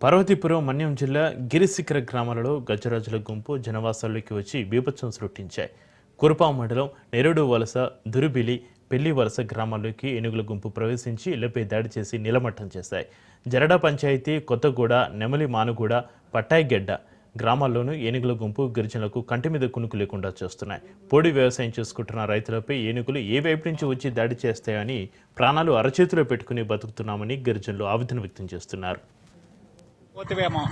పార్వతీపురం మన్యం జిల్లా గిరిశిఖర గ్రామాలలో గజరాజుల గుంపు జనవాసాల్లోకి వచ్చి బీభత్సం సృష్టించాయి. కురుపాం మండలం నెరుడు వలస, దురుబిలి, పెళ్లి వలస గ్రామాల్లోకి ఏనుగుల గుంపు ప్రవేశించి ఇళ్లపై దాడి చేసి నిలమట్టం చేశాయి. జరడా పంచాయతీ, కొత్తగూడ, నెమలి మానుగూడ, పట్టాయిగెడ్డ గ్రామాల్లోనూ ఏనుగుల గుంపు గిరిజనులకు కంటి మీద కునుకు లేకుండా చేస్తున్నాయి. పొడి వ్యవసాయం చేసుకుంటున్న రైతులపై ఏనుగులు ఏ వైపు నుంచి వచ్చి దాడి చేస్తాయని ప్రాణాలు అరచేతిలో పెట్టుకుని బతుకుతున్నామని గిరిజనులు ఆవేదన వ్యక్తం చేస్తున్నారు. పోతేవేమో